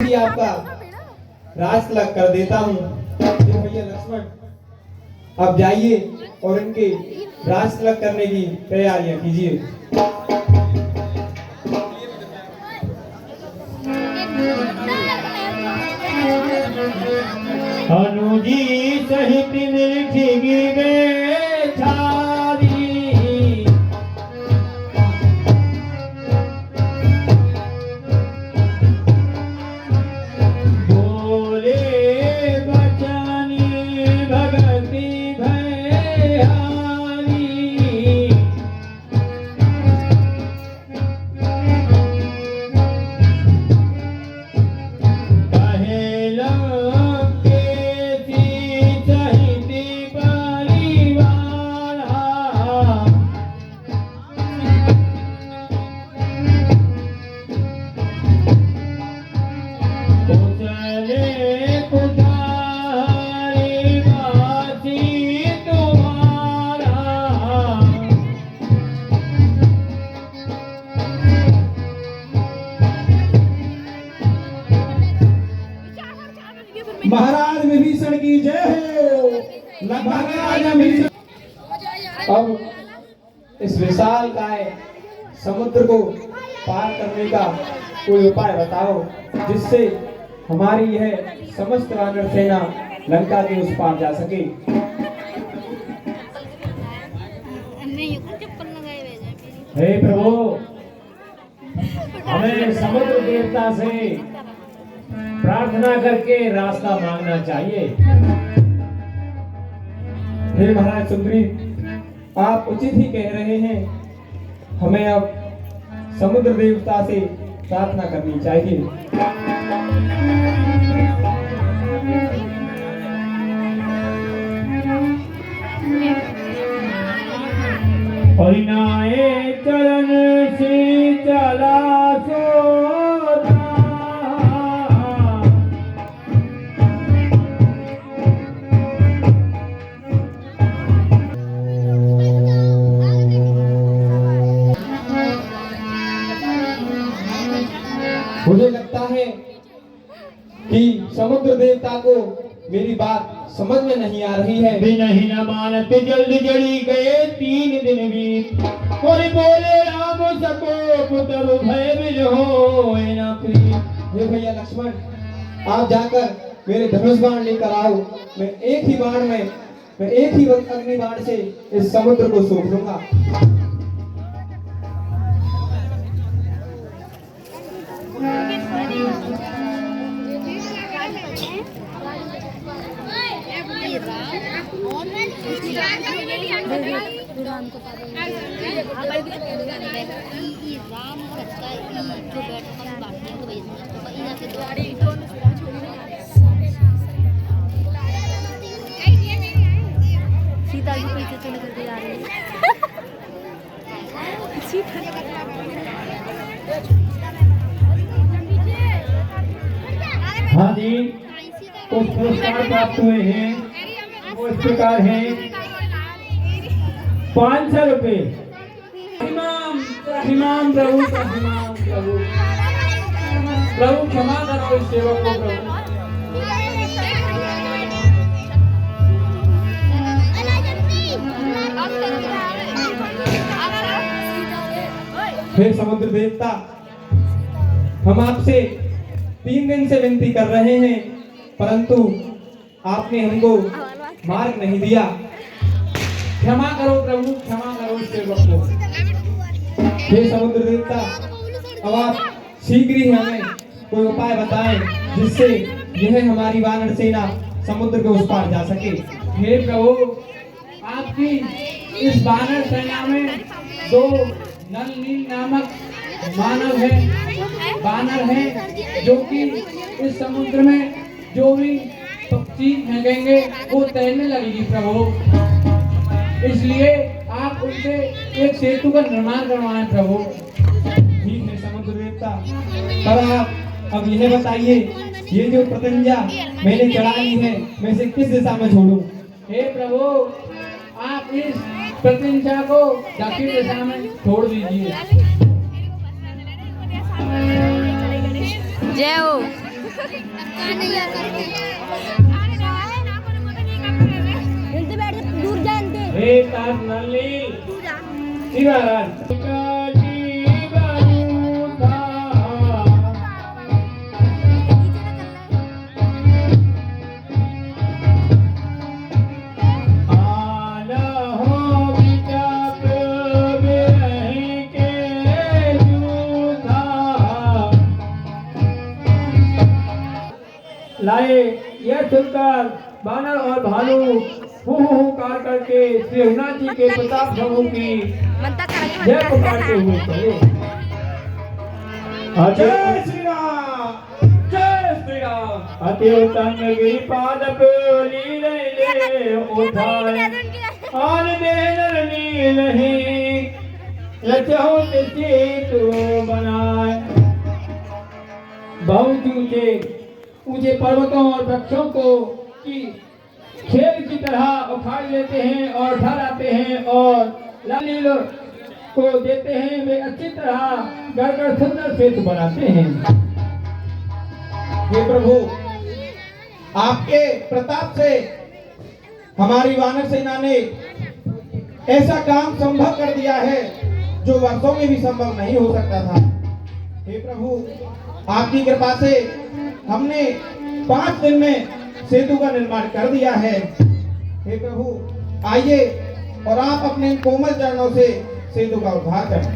ही आपका राज तिलक कर देता हूँ। भैया लक्ष्मण, अब जाइए और इनके राज तिलक करने की तैयारियां कीजिए। अनुजी सहित निर्ठिगी बेचारी, बोले बचनी भगति भयहारी, पहला महाराज विभीषण की जय हो। महाराज विभीषण। अब इस विशाल काय समुद्र को पार करने का कोई उपाय बताओ, जिससे हमारी यह समस्त वानर सेना लंका के उस पार जा सके। हे प्रभु, हमें समुद्र देवता से प्रार्थना करके रास्ता मांगना चाहिए। हे महाराज सुग्रीव, आप उचित ही कह रहे हैं। हमें अब समुद्र देवता से प्रार्थना करनी चाहिए। परिणाए चरण से चला सोता, मुझे लगता है कि समुद्र देवता को मेरी बात समझ में नहीं आ रही है। दिन ही न मानत जल्द जड़ी गए 3 दिन बीत, और बोले राम सको पुत्र भय बिल हो ना प्रीत। हे भैया लक्ष्मण, आप जाकर मेरे धनुष बाण लेकर आओ। मैं एक ही अग्नि बाण से इस समुद्र को सोख लूंगा। सीता जी पीछे चले करके जा रही है। हाँ जी, कुछ पुरस्कार प्राप्त हुए हैं, वो इस प्रकार हैं। 500 रुपए। इमाम प्रभु, प्रभु क्षमा करो इस सेवक को प्रभु। हे समुद्र देवता, हम आपसे 3 दिन से विनती कर रहे हैं, परंतु आपने हमको मार्ग नहीं दिया। क्षमा करो प्रभु, क्षमा करो इस सेवक को। हे समुद्र देवता, अब आप शीघ्र ही हमें कोई उपाय बताएं, जिससे यह हमारी वानर सेना समुद्र के उस पार जा सके। हे प्रभु, आपकी इस वानर सेना में 2 नल नील नामक वानर हैं, जो कि इस समुद्र में जो भी पक्षी फेंकेंगे वो तैरने लगेगी प्रभु। इसलिए आप उनसे एक सेतु का निर्माण करवाएं प्रभु। ठीक है समुद्र देवता, पर आप अब यह बताइए, ये जो पतंजा मैंने चढ़ा ली है, मैं इसे किस दिशा में छोड़ूं? हे प्रभु, आप इस पतंजा को दक्षिण दिशा में छोड़ दीजिए। जय हो। जल्दी बैठ के दूर जा इनके हे तार नली तू जा शिवारान लाए यह सुनकर बानर और भालू हुकार करके श्री जी के प्रताप समूह की मनता करेंगे जय पुकारते हुए चले। जय श्री राम, जय श्री राम। अति उत्तम गिरिपाद लीले उठाए आन देनर नील ही लचहो चितु बनाए। बहुत ऊंचे पर्वतों और वृक्षों को की खेल की तरह उखाड़ लेते हैं और ठहराते हैं और लालील को देते हैं। वे अच्छी तरह गड़गड़ सुंदर सेतु बनाते हैं। हे प्रभु, आपके प्रताप से हमारी वानर सेना ने ऐसा काम संभव कर दिया है जो वर्षों में भी संभव नहीं हो सकता था। हे प्रभु, आपकी कृपा से हमने 5 दिन में सेतु का निर्माण कर दिया है। हे प्रभु, आइए और आप अपने कोमल चरणों से सेतु का उद्धार करें।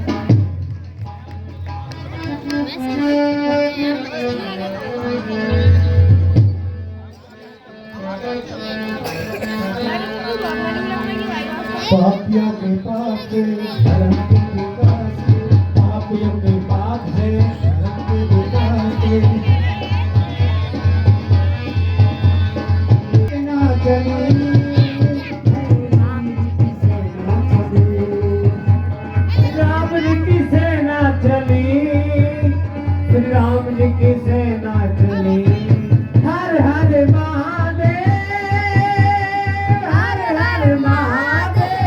पापियों के पाप से धर्म के विकास के, पापियों के पाप से धर्म के विकास के। ना चले राम जी की सेना चली, श्री राम जी की सेना चली। हर हर महादेव, हर हर महादेव,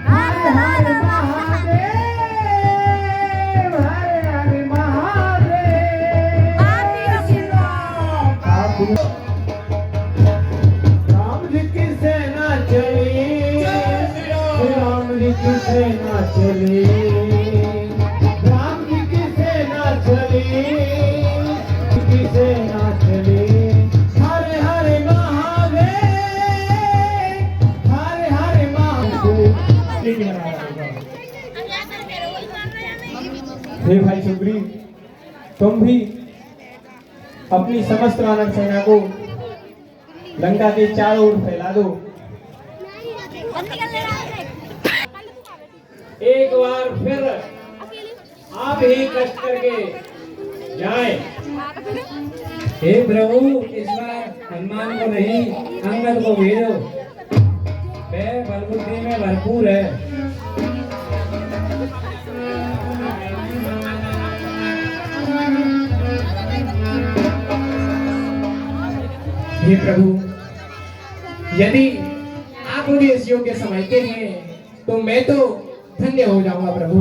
हर हर महादेव, हर हर महादेव। राम जी की सेना चली, राम जी की सेना चली, राम जी की सेना चली, की सेना चली। हर हर महादेव, हर हर महादेव। हे भाई सुग्रीव, तुम भी अपनी समस्त वानर सेना को लंका के चारों ओर फैला दो। एक बार फिर आप ही कष्ट करके जाएं। हे प्रभु, इस बार हनुमान को नहीं अंगद को भेजो, वे बलबुद्धि में भरपूर है। हे प्रभु, यदि आप मुझे इस योग्य समझते हैं तो मैं तो धन्य हो जाऊंगा प्रभु।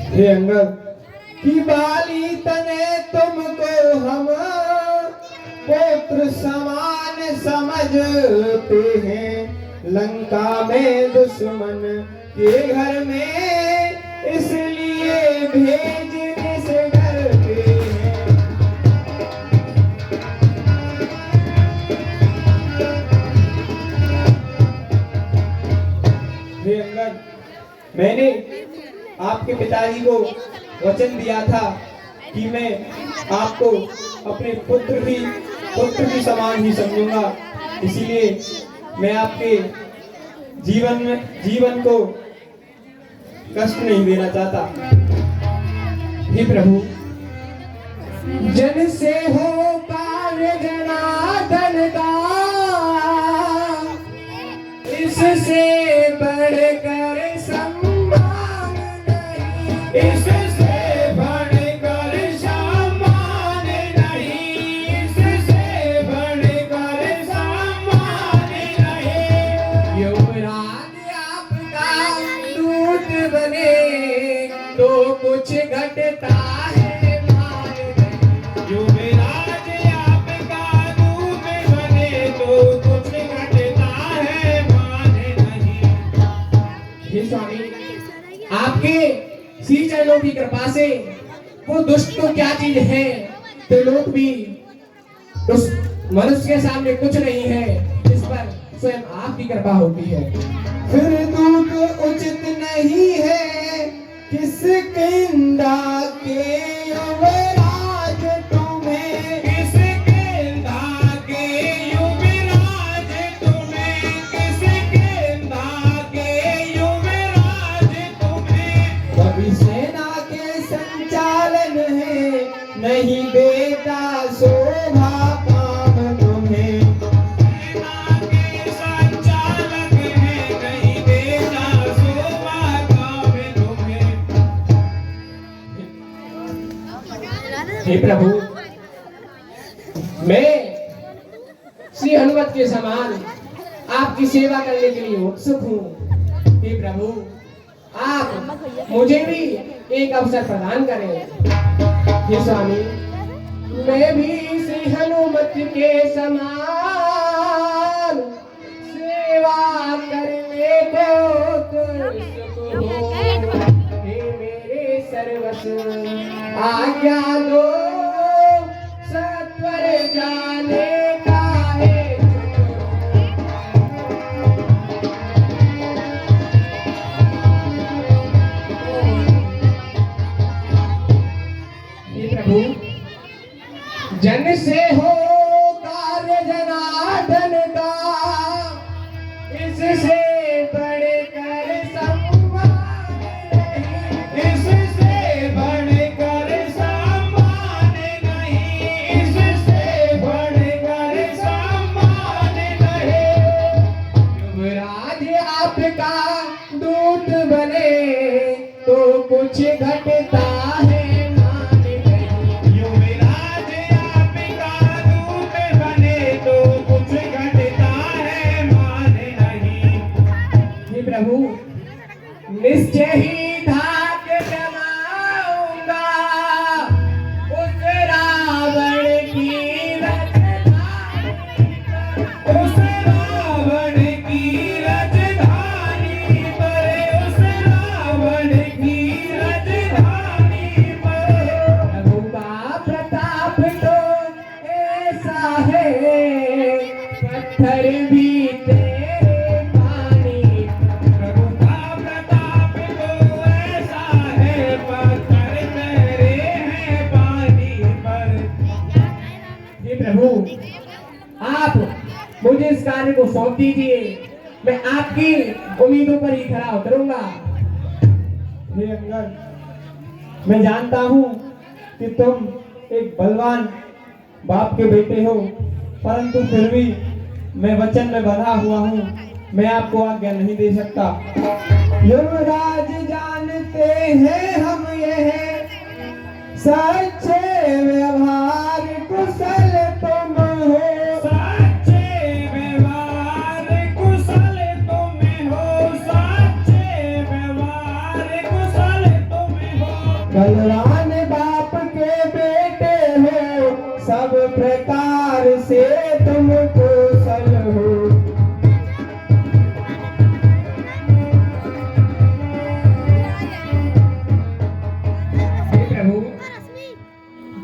हे अंगद, कि बाली तने तुमको हम पुत्र समान समझते हैं, लंका में दुश्मन के घर में इसलिए भेजने से डरते हैं। हे अंगद, मैंने आपके पिताजी को वचन दिया था कि मैं आपको अपने पुत्र की समान ही समझूंगा, इसीलिए मैं आपके जीवन को कष्ट नहीं देना चाहता। हे प्रभु, जन से हो कार्य जनार्दन का, इससे बढ़कर सम्मान नहीं, इससे बढ़कर सम्मान नहीं, इससे बढ़कर सम्मान नहीं। युवराज आपका दूत बने तो कुछ घटता है आपके श्री चरणों की कृपा से वो दुष्ट तो क्या चीज है, तो लोग भी उस मनुष्य के सामने कुछ नहीं है, इस पर स्वयं आपकी कृपा होती है। फिर दूत उचित नहीं है किस किंदा के युवराज तुम्हें, किस केंदा के युवराज तुम्हें, किस केंदा के युवराज तुम्हें। कभी सेना के संचालन है नहीं बेटा शोभा काम तुम्हें, सेना के संचालक है नहीं बेटा शोभा काम तुम्हें। हे प्रभु, मैं श्री हनुमत के समान आपकी सेवा करने के लिए उत्सुक हूँ। हे प्रभु, आप मुझे भी एक अवसर प्रदान करें। हे स्वामी, मैं भी श्री हनुमत के समान सेवा करने को उत्सुक हूँ। हे मेरे सर्वस्व आज्ञा दो, सत्वर जाने का है। हे प्रभु, जन से हो कार्य जनार्दन का, इससे बढ़कर सम्मान नहीं, इससे बढ़कर सम्मान नहीं, इससे बढ़कर सम्मान नहीं। युवराज आपका दूत बने तो कुछ घटता है मान नहीं, युवराज आपका दूत बने तो कुछ घटता है मान नहीं। हे प्रभु, निश्चय ही धाक जमाऊंगा उस रावण की राजधानी पर, उस रावण की राजधानी पर, उस रावण की राजधानी पर। प्रभु का प्रताप तो ऐसा है, पत्थर भी तेरे पानी। प्रभु का प्रताप तो ऐसा है, पत्थर तेरे हैं पानी पर। हे प्रभु, आप मुझे इस कार्य को सौंप दीजिए, मैं आपकी उम्मीदों पर ही खरा उतरूंगा। हे अंगद, मैं जानता हूँ कि तुम एक बलवान बाप के बेटे हो, परंतु फिर भी मैं वचन में बंधा हुआ हूँ, मैं आपको आज्ञा नहीं दे सकता। युवराज जानते हैं हम यह सच्चे व्यवहार कुशल तुम हो, सच्चे व्यवहार कुशल तुम हो, सच्चे व्यवहार कुशल तुम हो। बलवान बाप के बेटे हो, सब प्रकार से तुम कुशल हो। हे प्रभु,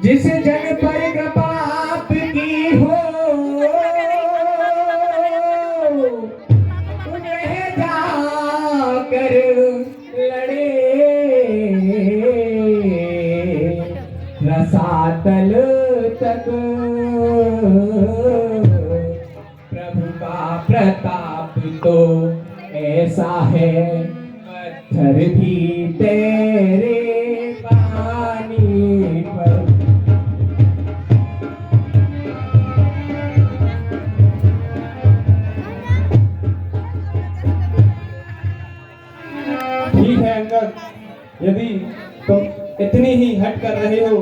जिस जन पर कृपा आपकी हो, उन्हें जाकर लड़े रसातल तक। प्रभु का प्रताप तो ऐसा है, पत्थर भी तेरे पानी पर। ठीक है अंगद, यदि तुम इतनी ही हट कर रहे हो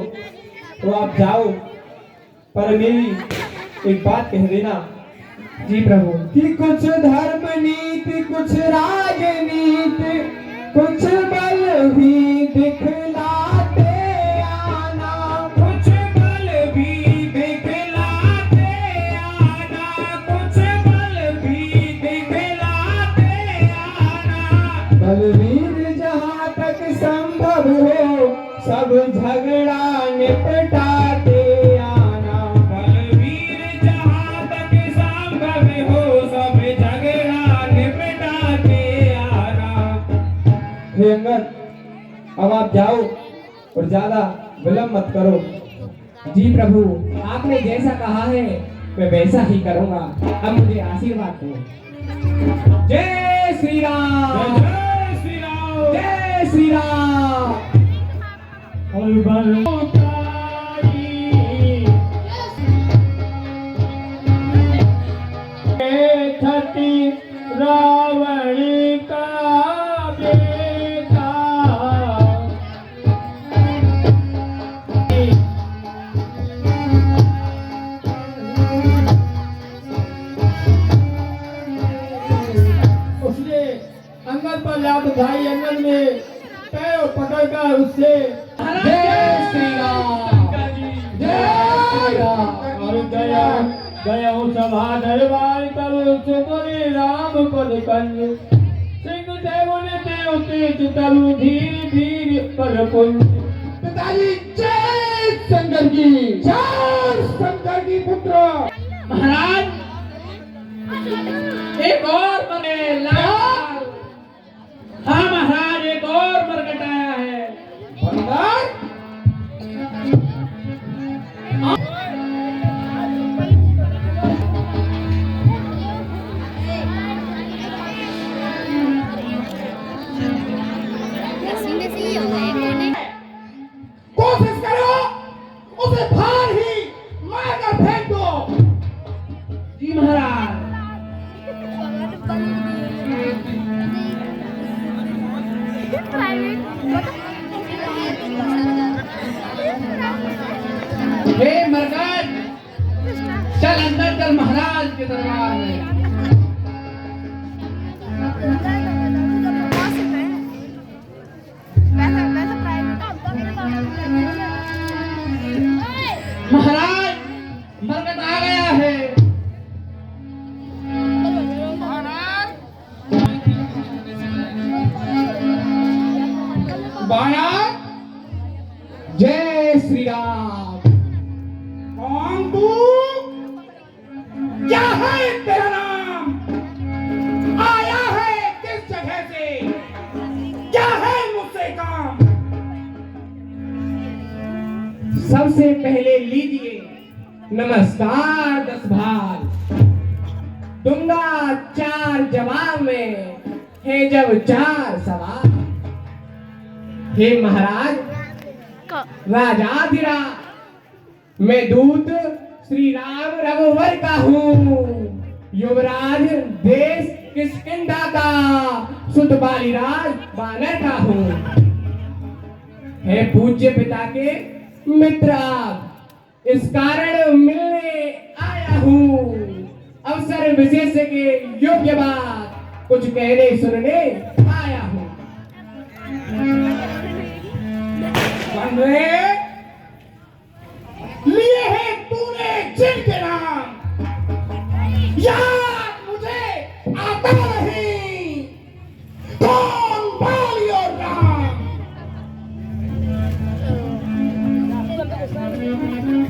तो आप जाओ, पर मेरी एक बात कह देना। जी प्रभु। कि कुछ धर्म नीति, कुछ राजनीति, कुछ बल भी दिखलाते आना, कुछ बल भी दिखलाते आना, कुछ बल भी दिखलाते आना। बलवीर जहाँ तक झगड़ा निपटा के आना। बलवीर जहाँ तक संभव हो सब झगड़ा निपटा के आना। हे अंगद, अब आप जाओ और ज्यादा विलंब मत करो। जी प्रभु, आपने जैसा कहा है मैं वैसा ही करूंगा। अब मुझे आशीर्वाद दो। जय श्री राम, जय श्री राम, जय श्री राम। छठी रावण का बेटा। उसने अंगद पर याद भाई अंगद ने पैर पकड़कर उससे जय श्री राम, जय श्री राम। और गया गया सभा दरबार करो सुतरे राम पद कंज। सिंह देव ने देव तेज तरु धीर धीर कर पुंज। पिताजी जय शंकर की, जय शंकर की पुत्र। महाराज एक और मरे लाल। हाँ महाराज, एक और मरकट आया है। बंदर कोशिश करो उसे बाहर ही मारकर फेंक दो। जी महाराज। हे मरकट, चल अंदर चल महाराज के दरबार में। महाराज मरकट आ गया है। बालक जय श्री राम। कौन तू? क्या है तेरा नाम? आया है किस जगह से? क्या है मुझसे काम? सबसे पहले लीजिए नमस्कार 10 भाल। दूंगा 4 जवाब में है जब 4 सवाल। हे महाराज राजाधिराज, मैं दूत श्री राम रघुवर का हूँ। युवराज देश किष्किंधा का, सुत बालीराज बानर का हूँ। है पूज्य पिता के मित्र आप, इस कारण मिलने आया हूँ। अवसर विशेष के योग्य बात कुछ कहने सुनने आया हूँ। लिए है तूने जिनके नाम, याद मुझे आता नहीं। कौन बाली और राम?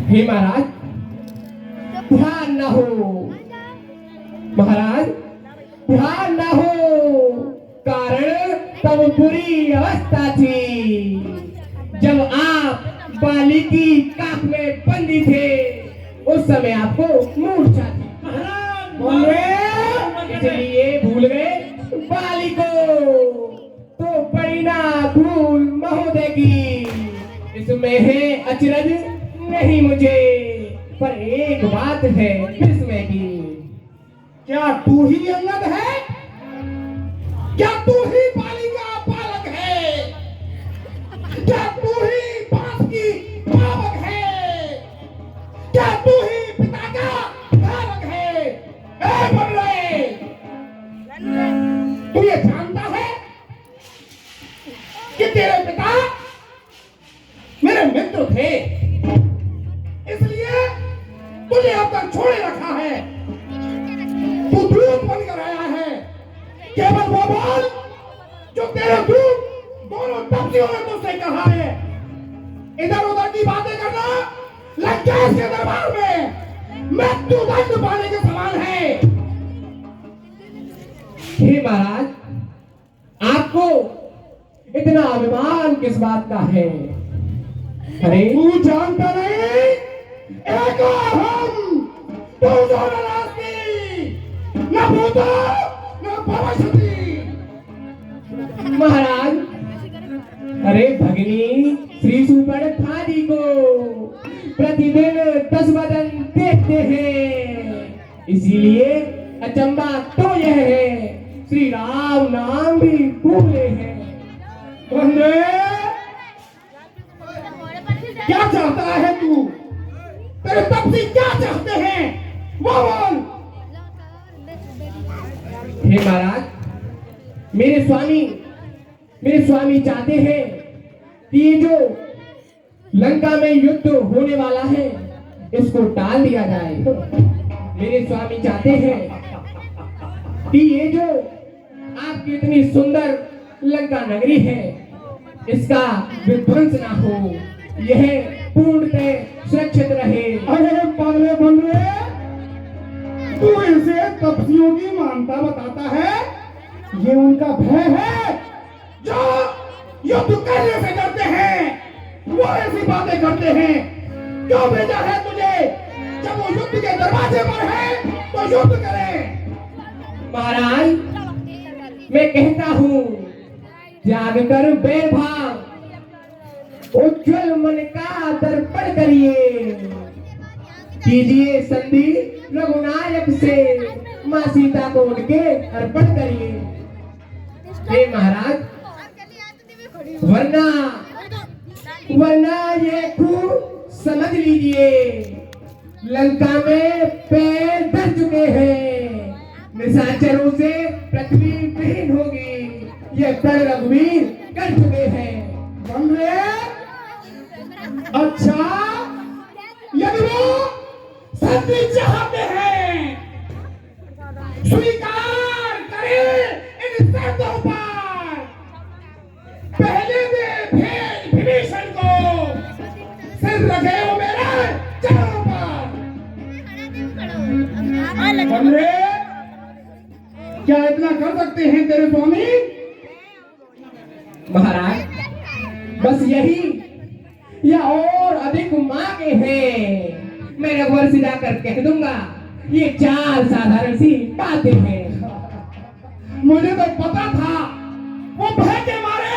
हे महाराज ध्यान न हो। महाराज ध्यान न हो, कारण तब बुरी अवस्था थी जब आप बाली की काख में बंदी थे। उस समय आपको मूर्छा थी। इसलिए भूल गए बाली को, तो बड़ी ना भूल महोदय की। इसमें है अचरज नहीं मुझे, पर एक बात है विस्मय की। क्या तू ही अंगद है? क्या तू ही बाली का बालक है? क्या तू ही बांस की पावक है? क्या तू ही पिता का धारक है? ए बंदरे, तू ये जानता है कि तेरे पिता मेरे मित्र थे, इसलिए तुझे अब तक छोड़े रखा है। तू दूत बनकर आया है, केवल वो बोल जो तेरे दूत दोनों तपसियों ने तुझसे कहा है। इधर उधर लंकेश के दरबार में मृत्युदंड पाने के समान है। हे महाराज, आपको इतना अभिमान किस बात का है? अरे तू जानता नहीं, एक हम तू दोनों नास्ती, न भूतो न भविष्यति। महाराज, अरे भगिनी श्री सुपर्णखादी को प्रतिदिन 10 बदन देखते हैं, इसीलिए अचंबा तो यह है श्री राम नाम भी भूले हैं। बंदे, क्या चाहता है तू? तेरे तपसी क्या चाहते हैं वो बोल। हे महाराज, मेरे स्वामी चाहते हैं कि ये जो लंका में युद्ध होने वाला है इसको टाल दिया जाए। मेरे स्वामी चाहते हैं कि ये जो आपकी इतनी सुंदर लंका नगरी है इसका विध्वंस ना हो, यह पूर्णतः सुरक्षित रहे। अरे बंदे बंदे, तू इसे तपसियों की मानता बताता है? ये उनका भय है जो युद्ध करने से डरते हैं, वो ऐसी बातें करते हैं। क्यों भेजा है तुझे? जब वो युद्ध के दरवाजे पर है तो युद्ध करें। महाराज, मैं कहता हूँ त्याग कर बैरभाव, उज्जवल मन का दर्पण करिए, कीजिए संधि रघुनायक से, माँ सीता को उनके अर्पण करिए। हे महाराज, वरना ये खूब समझ लीजिए, लंका में पैर धर चुके हैं, निशाचरों से पृथ्वी विहीन होगी, ये कर रघुवीर कर चुके हैं। बंदे, अच्छा, यदि वो संधि चाहते हैं, स्वीकार करें इन शर्तों पर। पहले दे भेज विभीषण को, सिर रखे वो मेरे चरणों पर। बंदे, क्या इतना कर सकते हैं तेरे स्वामी? महाराज, बस यही या और अधिक मांगे हैं, मैं रघुवर से जाकर कह दूंगा। ये 4 साधारण सी बातें हैं। मुझे तो पता था वो भय के मारे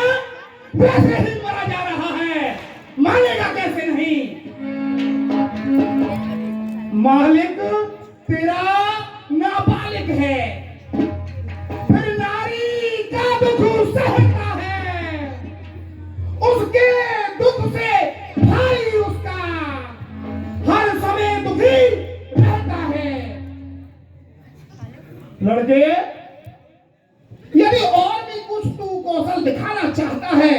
वैसे ही मरा जा रहा है, मानेगा कैसे नहीं? मालिक तेरा नाबालिग है, फिर नारी का दुख सहता है, उसके दुख से भाई उसका हर समय दुखी रहता है। लड़के, यदि और भी कुछ तू कौशल दिखाना चाहता है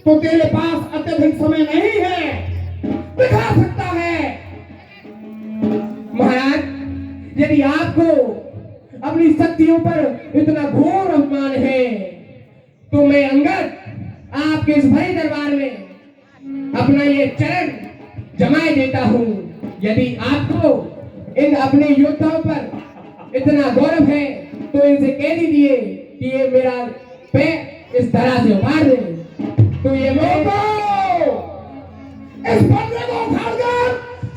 तो तेरे पास अत्यधिक समय नहीं है, दिखा सकता है। महाराज, यदि आपको अपनी शक्तियों पर इतना घोर अभिमान है तो मैं अंगद आपके इस भरे दरबार में अपना ये चरण जमाए देता हूँ। यदि आपको इन अपने योद्धाओं पर इतना गौरव है तो इनसे कह दीजिए कि ये मेरा पैर इस तरह से उखाड़ दे। तो ये मैं इस बंदे को उखाड़कर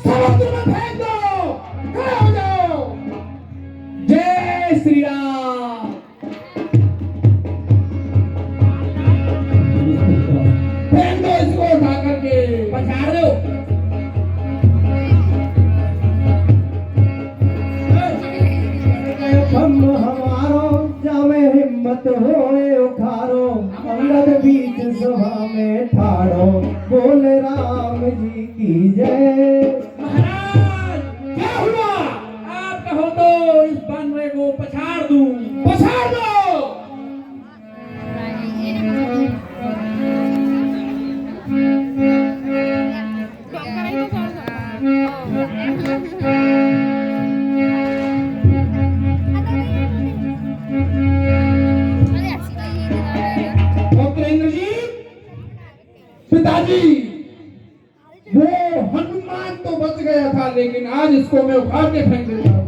समुद्र में फेंक दो, खड़े हो जाओ। जय श्री राम। फेंक दो इसको उठा करके, पछाड़ दो। हम हमारो जामे हिम्मत होए उखारो, अंगद बीच सभा में ठाड़ो, बोले राम जी की जय। महाराज, क्या हुआ? आप कहो तो इस बनवे को पछाड़ दूं। पछाड़ दो। पिताजी, वो हनुमान तो बच गया था, लेकिन आज इसको मैं उखाड़ के फेंक देता हूँ।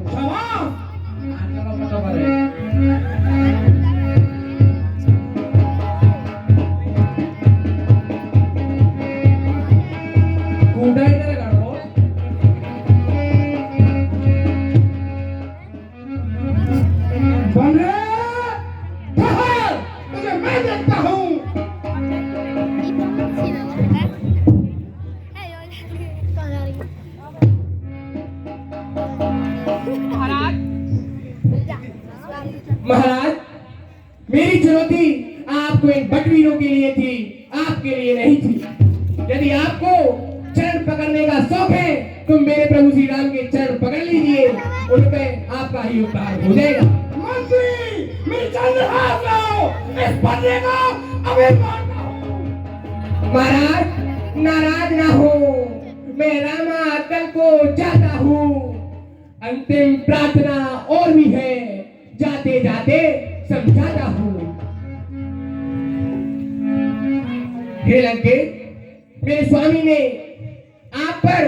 कूदा इधर करो। बने बाहर, तुझे मैं देखता हूँ। महाराज, मेरी चुनौती आपको इन बटवीरों के लिए थी, आपके लिए नहीं थी। यदि आपको चरण पकड़ने का शौक है तो मेरे प्रभु श्री राम के चरण पकड़ लीजिए, उनपे आपका ही उपकार हो जाएगा। मंत्री, मेरे चरण हाथ लाओ, इस बंदे को अभी मारता हूं। महाराज, नाराज ना हो, मैं रामा दल को जाता हूँ। अंतिम प्रार्थना और भी है, जाते जाते समझाता हूँ। हे लंकेश, मेरे स्वामी ने आप पर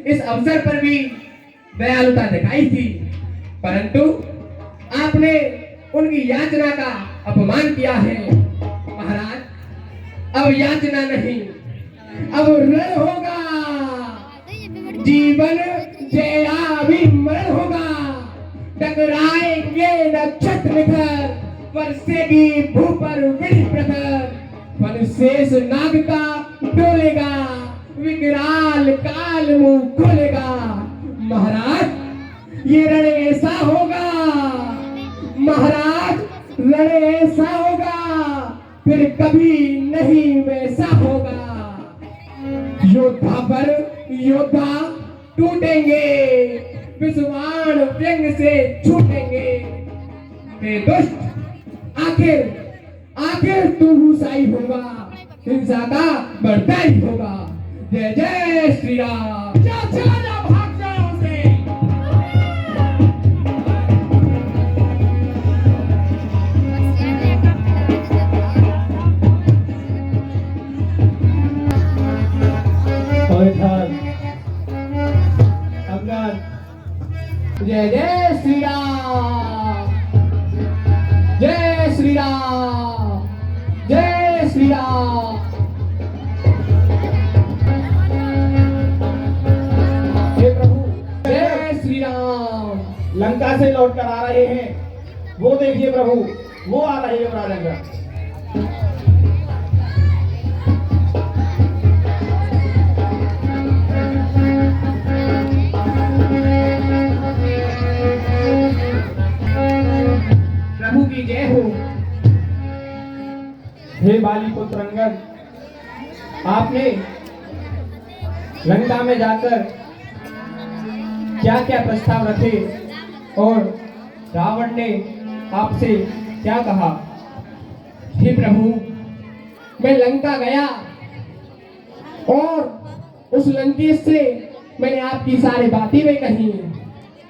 इस अवसर पर भी दयालुता दिखाई थी, परंतु आपने उनकी याचना का अपमान किया है। महाराज, अब याचना नहीं, अब रण होगा। जीवन जयाभिमरण होगा। टकराएंगे नक्षत्र निखर, बरसेगी भू पर विधि प्रखर। वनशेष नाग का डोलेगा, विकराल काल मुंह खोलेगा। महाराज, ये रण ऐसा होगा। महाराज, रण ऐसा होगा, फिर कभी नहीं वैसा होगा। योद्धा पर योद्धा टूटेंगे, विषवाण व्यंग से छूटेंगे। हे दुष्ट, आखिर तू हुसाई होगा, हिंसा का बढ़ता ही होगा। जय जय श्री राम। चला जा, भाग जा उसे। जय जय श्री राम, जय श्री राम, जय श्री राम। हे प्रभु, जय श्री राम। लंका से लौट कर आ रहे हैं, वो देखिए प्रभु, वो आ रहे हैं राजा। प्रभु की जय हो। हे बाली पुत्र अंगद, आपने लंका में जाकर क्या क्या प्रस्ताव रखे और रावण ने आपसे क्या कहा? हे प्रभु, मैं लंका गया और उस लंकेश से मैंने आपकी सारी बातें भी कही,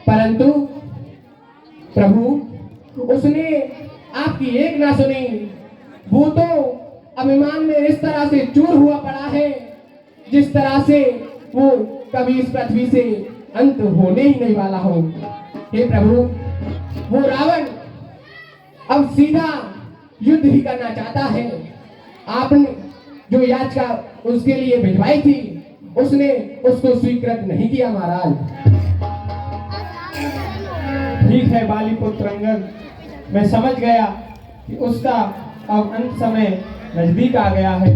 परंतु प्रभु उसने आपकी एक ना सुनी। वो तो अभिमान में इस तरह से चूर हुआ पड़ा है जिस तरह से वो कभी इस पृथ्वी से अंत होने ही नहीं वाला हो। हे प्रभु, वो रावण अब सीधा युद्ध ही करना चाहता है। आपने जो याचिका उसके लिए भिजवाई थी, उसने उसको स्वीकृत नहीं किया महाराज। ठीक है बाली पुत्र अंगद, मैं समझ गया कि उसका अब अंत समय नजदीक आ गया है।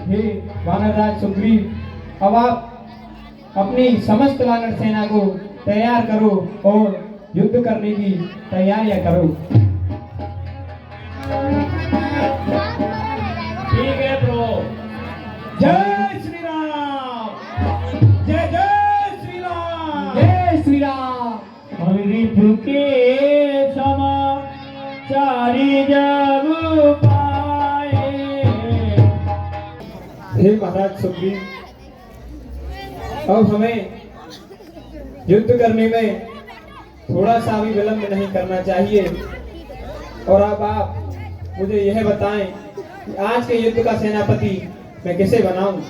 हे वानरराज सुग्रीव, अब आप अपनी समस्त वानर सेना को तैयार करो और युद्ध करने की तैयारियां करो। ठीक है प्रभु। जय श्री राम, जय जय श्री राम, जय श्री राम। रिपु के समाचारी जब पाए। हे महाराज सुग्रीव, अब हमें युद्ध करने में थोड़ा सा भी विलंब नहीं करना चाहिए। और अब आप मुझे यह बताएं कि आज के युद्ध का सेनापति मैं किसे बनाऊं?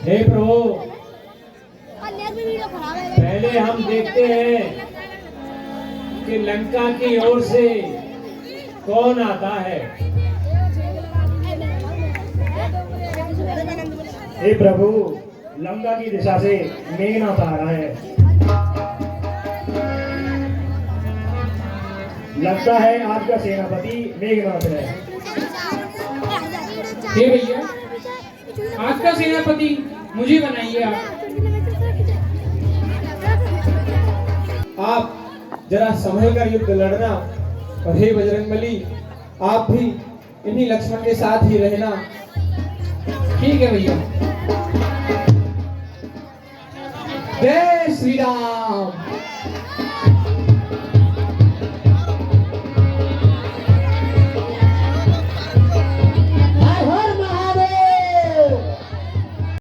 हे प्रभु, पहले हम देखते हैं कि लंका की ओर से कौन आता है। हे प्रभु, लंका की दिशा से मेघनाथ आ रहा है। लगता है आपका सेनापति मेघनाथ है। हे भैया, आपका सेनापति मुझे बनाइए आप जरा संभल कर युद्ध लड़ना, और हे बजरंगबली, आप भी इन्हीं लक्ष्मण के साथ ही रहना। ठीक है भैया। जय श्री राम।